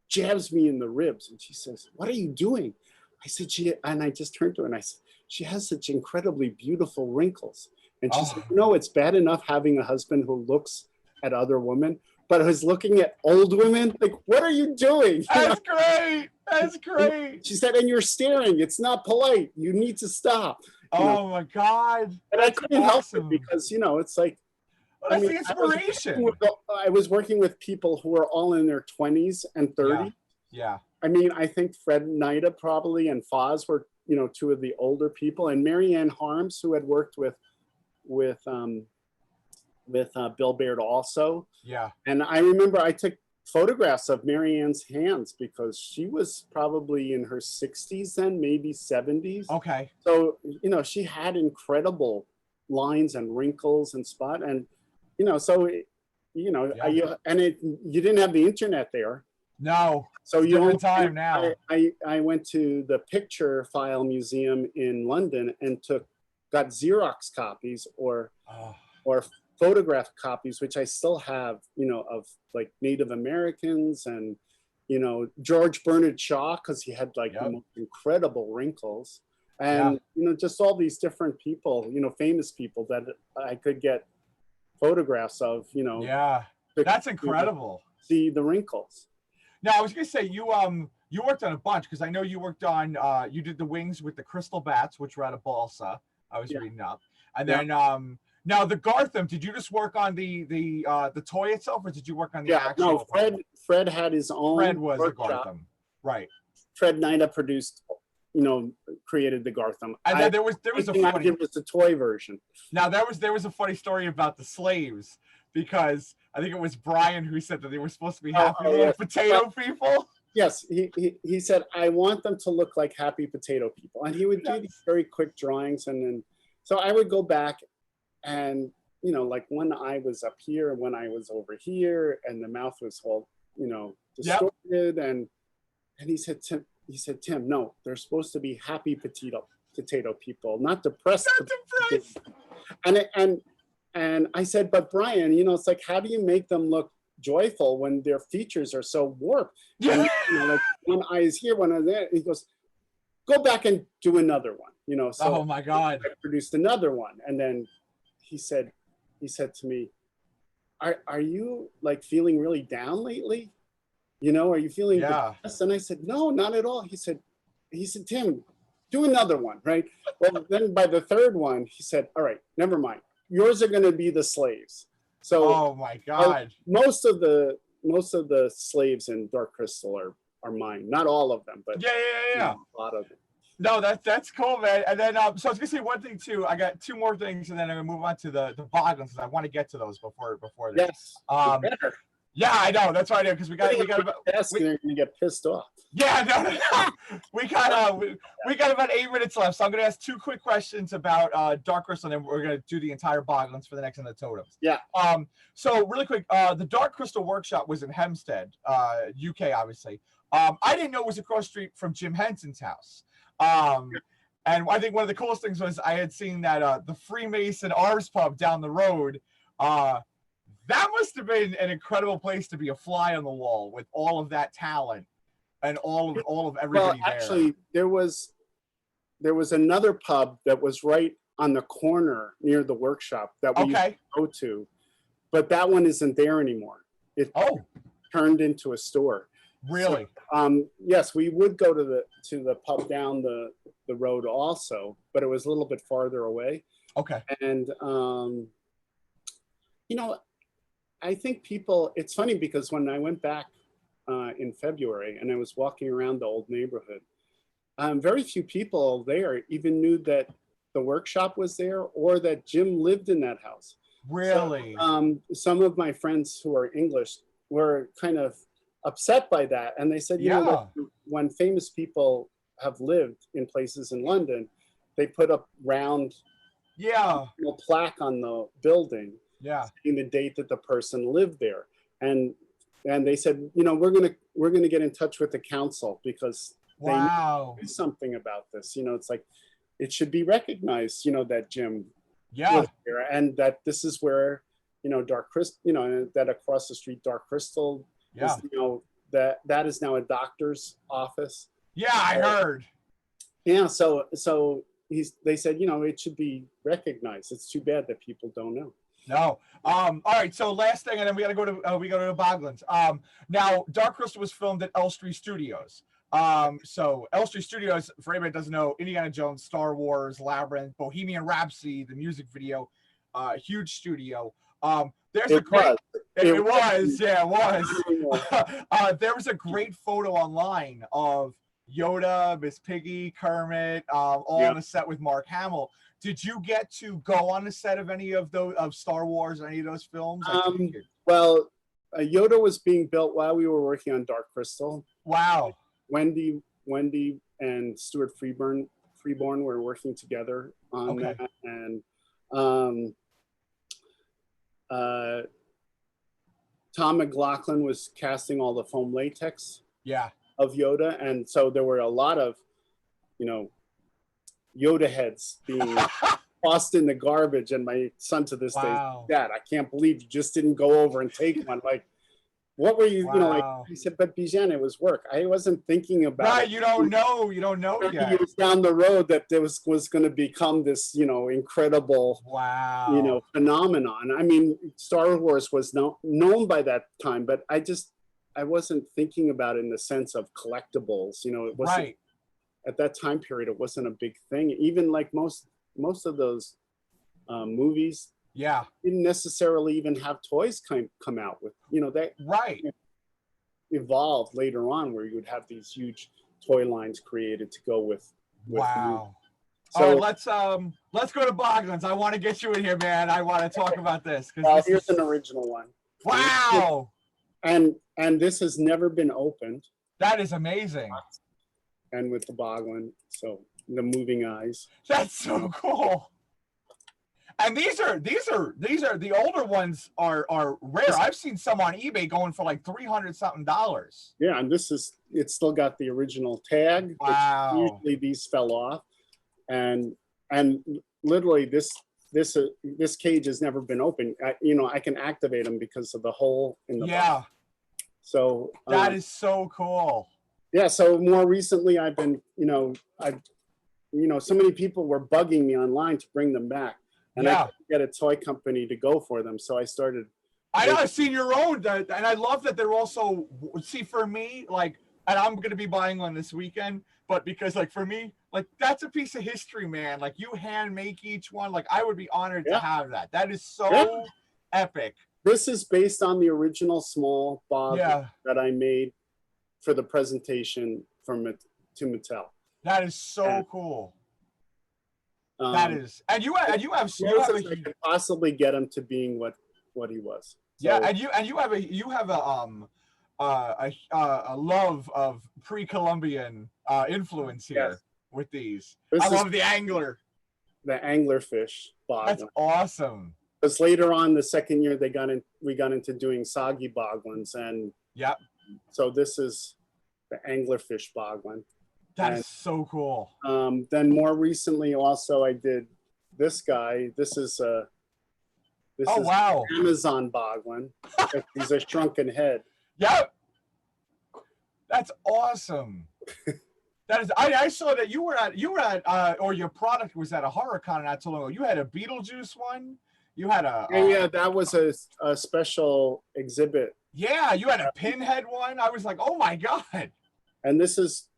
jabs me in the ribs, and she says, "What are you doing?" I said, and I just turned to her and I said, "She has such incredibly beautiful wrinkles." And she said, "No, it's bad enough having a husband who looks at other women, but who's looking at old women. Like, what are you doing?" That's great. That's great. She said, "And you're staring. It's not polite. You need to stop." My God. And I couldn't help it because, you know, it's like, that's the inspiration. I was working with people who were all in their 20s and 30s. Yeah. I mean, I think Fred Nida probably and Foz were you know, two of the older people, and Marianne Harms, who had worked with Bill Baird also. Yeah. And I remember I took photographs of Marianne's hands because she was probably in her 60s then, maybe 70s. Okay. So, you know, she had incredible lines and wrinkles and spot. And, you know, so, you know, Yeah. you didn't have the internet there. No. So it's you different time now. I went to the Picture File Museum in London and got Xerox copies or photograph copies, which I still have, you know, of like Native Americans and, you know, George Bernard Shaw, because he had like the most incredible wrinkles, and you know, just all these different people, you know, famous people that I could get photographs of, you know. Yeah, that's incredible. See the wrinkles. Now I was gonna say you worked on a bunch, because I know you worked on you did the wings with the crystal bats, which were out of balsa. I was reading up, and then now the Gartham. Did you just work on the toy itself, or did you work on the actual? No, Fred had his own. Fred was workshop. the Gartham, right? Fred Nida produced, you know, created the Gartham. And then there was a funny. It was the toy version. Now there was a funny story about the slaves, because I think it was Brian who said that they were supposed to be happy little potato people. Yes, he said, I want them to look like happy potato people. And he would do these very quick drawings. And then, so I would go back and, you know, like one eye was up here and one eye was over here, and the mouth was all, you know, distorted. And he said, Tim, no, they're supposed to be happy potato people, not depressed. Not depressed. And I said, but Brian, you know, it's like, how do you make them look joyful when their features are so warped? Yeah. And, you know, like one eye is here, one eye there. He goes, go back and do another one. You know. So oh my God. I produced another one, and then he said to me, "Are you like feeling really down lately? You know, are you feeling depressed?" And I said, "No, not at all." He said, "Tim, do another one, right?" Well, then by the third one, he said, "All right, never mind. Yours are going to be the slaves." So, oh my God, most of the slaves in Dark Crystal are mine. Not all of them, but yeah. You know, a lot of them. No, that's cool, man. And then so I was gonna say one thing too. I got two more things, and then I'm gonna move on to the Boglins, because I want to get to those before this. Yes. Yeah, I know. That's why I do, because we got they're gonna get pissed off. Yeah, no. we got about 8 minutes left, so I'm gonna ask 2 quick questions about Dark Crystal, and then we're gonna do the entire Boglins for the next one, the totems. Yeah. So really quick, the Dark Crystal workshop was in Hempstead, UK, obviously. I didn't know it was across the street from Jim Henson's house. And I think one of the coolest things was I had seen that the Freemason Arms Pub down the road. That must have been an incredible place to be a fly on the wall with all of that talent and all of everybody there. Actually, there was another pub that was right on the corner near the workshop that we used to go to, but that one isn't there anymore. It turned into a store. Really? So, yes, we would go to the pub down the road also, but it was a little bit farther away. Okay. And you know, I think it's funny because when I went back in February and I was walking around the old neighborhood, very few people there even knew that the workshop was there or that Jim lived in that house. Really? So, some of my friends who are English were kind of upset by that, and they said, you know, when famous people have lived in places in London, they put up round plaque on the building saying the date that the person lived there, and they said, you know, we're gonna get in touch with the council because they know something about this. You know, it's like it should be recognized, you know, that Jim lived here, and that this is where, you know, Dark Crystal, you know, that across the street Dark Crystal is, you know, that is now a doctor's office. Yeah, I heard. Yeah, so they said, you know, it should be recognized. It's too bad that people don't know. No. All right. So last thing, and then we go to the Boglins. Now Dark Crystal was filmed at Elstree Studios. So Elstree Studios, for anybody that doesn't know, Indiana Jones, Star Wars, Labyrinth, Bohemian Rhapsody, the music video, huge studio. There was a great photo online of Yoda, Miss Piggy, Kermit, all on the set with Mark Hamill. Did you get to go on the set of any of those of Star Wars or any of those films? Well, Yoda was being built while we were working on Dark Crystal. Wow. Wendy and Stuart Freeborn were working together on that, and Tom McLaughlin was casting all the foam latex of Yoda, and so there were a lot of, Yoda heads being tossed in the garbage, and my son to this day, Dad, I can't believe you just didn't go over and take one. Like, what were you, he said, but Bijan, it was work. I wasn't thinking about it. You don't know yet. Years down the road that there was going to become this, incredible, phenomenon. I mean, Star Wars was known by that time, but I wasn't thinking about it in the sense of collectibles. It wasn't, at that time period, it wasn't a big thing. Even like most of those movies, didn't necessarily even have toys come out with, that evolved later on, where you would have these huge toy lines created to go with wow. So let's go to Boglins. I want to get you in here, man. I want to talk about this. Here's an original one. Wow. And this has never been opened. That is amazing. And with the Boglin, so the moving eyes. That's so cool. And these are the older ones are rare. I've seen some on eBay going for like $300 something. Yeah, and it's still got the original tag. Wow. Usually these fell off, and literally this cage has never been opened. I can activate them because of the hole in the box. So that is so cool. Yeah. So more recently, I've been so many people were bugging me online to bring them back. And I couldn't get a toy company to go for them, so I started. I know, I've seen your own, and I love that they're also, see, for me, like, and I'm going to be buying one this weekend, but because, like, for me, like, that's a piece of history, man. Like, you hand make each one. Like, I would be honored to have that. That is so epic. This is based on the original small Boglin that I made for the presentation to Mattel. That is so cool. That is, and you have I could possibly get him to being what he was. So, and you have a love of pre-Columbian influence here with these. I love the angler. The anglerfish Boglin. That's awesome. Because later on, the second year we got into doing soggy Boglins, and so this is the anglerfish Boglin. That's so cool. Then more recently, also I did this guy. This is Amazon Boglin. He's a shrunken head. Yep. That's awesome. That is. I saw that you were at or your product was at a horror con not too long ago. You had a Beetlejuice one. You had a that was a special exhibit. Yeah, you had a Pinhead one. I was like, oh my god. And this is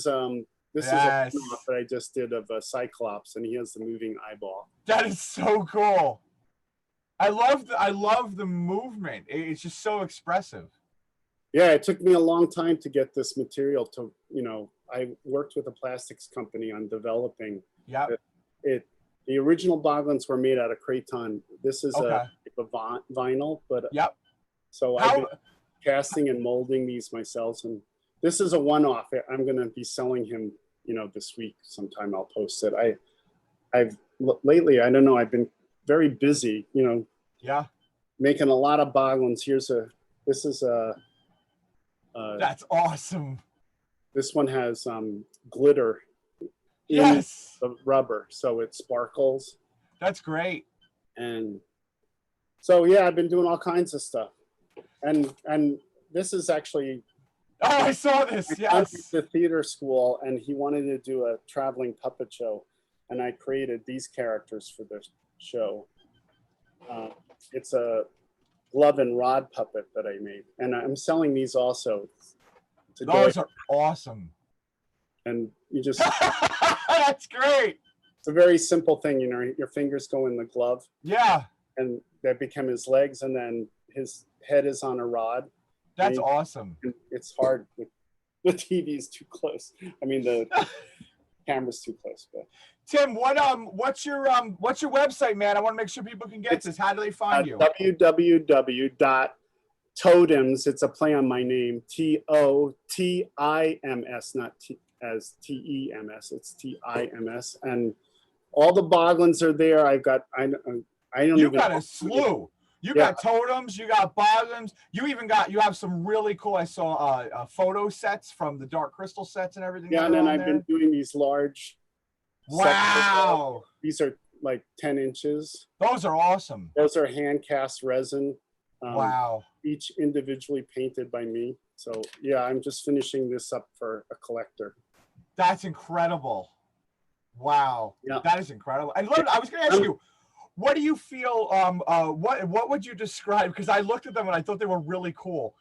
a one-off that I just did of a Cyclops, and he has the moving eyeball. That is so cool. I love the movement. It's just so expressive. Yeah, it took me a long time to get this material to, I worked with a plastics company on developing it. The original Boglins were made out of Kraton. This is a vinyl, but so I've been casting and molding these myself, and this is a one-off. I'm going to be selling him, this week sometime. I'll post it. I've lately, I don't know, I've been very busy, making a lot of Boglins. This is that's awesome. This one has glitter in the rubber, so it sparkles. That's great. And so, I've been doing all kinds of stuff. And this is actually... Oh, I saw this. Yes. The theater school, and he wanted to do a traveling puppet show, and I created these characters for the show. It's a glove and rod puppet that I made, and I'm selling these also today. Those are awesome. And you just that's great. It's a very simple thing, your fingers go in the glove. Yeah. And that become his legs, and then his head is on a rod. That's awesome. It's hard with The TV's too close. I mean, the camera's too close. But Tim, what's your website, man? I want to make sure people can get this. How do they find you? www.totems. It's a play on my name. TOTIMS, not as TEMS. It's TIMS, and all the Boglins are there. I don't You even got a slew. You got totems, you got bottoms, you have some really cool, I saw photo sets from the Dark Crystal sets and everything. Yeah, and then I've been doing these large wow sets. These are like 10 inches. Those are awesome. Those are hand cast resin. Wow. Each individually painted by me. So yeah, I'm just finishing this up for a collector. That's incredible. Wow. Yeah. That is incredible. And look, I was gonna ask you, what do you feel? What would you describe? Because I looked at them and I thought they were really cool.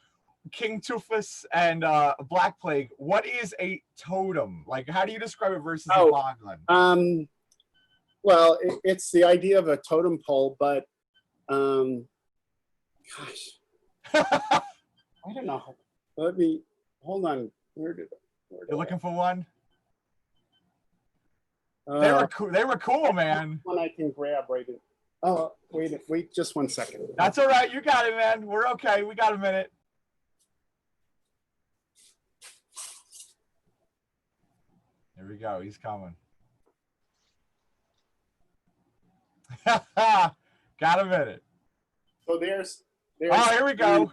King Tufus and Black Plague. What is a totem? Like, how do you describe it versus a boglin? Well, it's the idea of a totem pole, but gosh, I don't know. Let me hold on. You're looking for one? They were cool. They were cool, man. One I can grab right in. Oh, wait, just 1 second. That's all right. You got it, man. We're okay. We got a minute. Here we go. He's coming. Got a minute. So there's oh, here we go.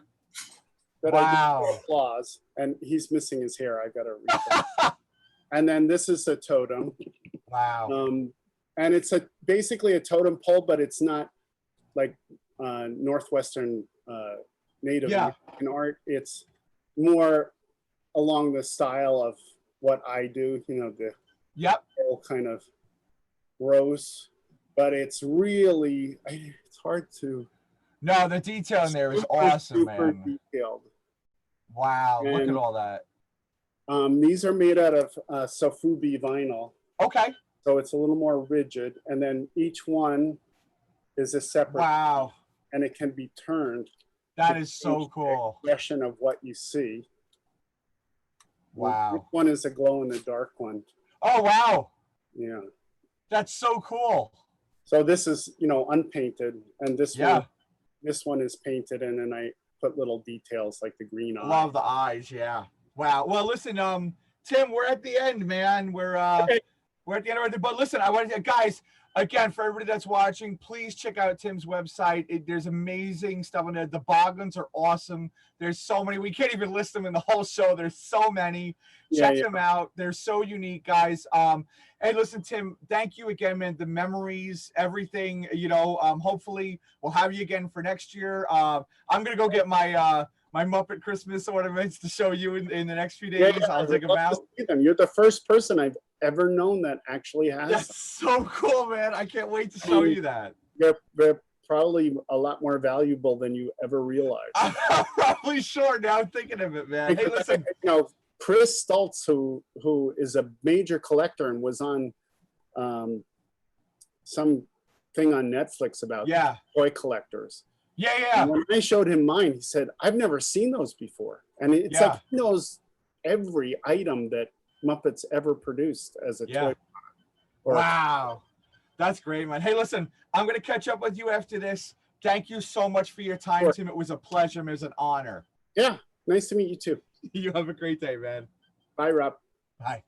Wow. Flaws, and he's missing his hair. I gotta read that. And then this is a totem. Wow. And it's basically a totem pole, but it's not like Northwestern Native American art. It's more along the style of what I do, you know, the whole kind of gross, but it's really, it's hard to. No, the detail in there is awesome, super man. Detailed. Wow, and, look at all that. These are made out of Sofubi vinyl. Okay. So it's a little more rigid, and then each one is a separate. Wow. And it can be turned. That is so cool. The expression of what you see. Wow. This one is a glow in the dark one. Oh, wow. Yeah. That's so cool. So this is, you know, unpainted, and this one is painted, and then I put little details like the green eye. Love the eyes, yeah. Wow. Well, listen, Tim, we're at the end, man. We're at the end of it. But listen, I want to, guys, again, for everybody that's watching, please check out Tim's website. There's amazing stuff on there. The Boglins are awesome. There's so many. We can't even list them in the whole show. There's so many. Check them out. They're so unique, guys. Hey, listen, Tim, thank you again, man. The memories, everything, you know, hopefully we'll have you again for next year. I'm going to go get my my Muppet Christmas ornaments to show you in the next few days. I'll take them out. You're the first person I've ever known that actually has. That's so cool, man. I can't wait to show you that. They're probably a lot more valuable than you ever realized. I'm probably sure now I'm thinking of it, man. Hey, listen. You know, Chris Stultz, who is a major collector and was on some thing on Netflix about toy collectors. Yeah, yeah. And when I showed him mine, he said, "I've never seen those before." And it's like he knows every item that Muppets ever produced as a toy. Wow. That's great, man. Hey, listen, I'm going to catch up with you after this. Thank you so much for your time, Tim. It was a pleasure. It was an honor. Yeah. Nice to meet you too. You have a great day, man. Bye, Rob. Bye.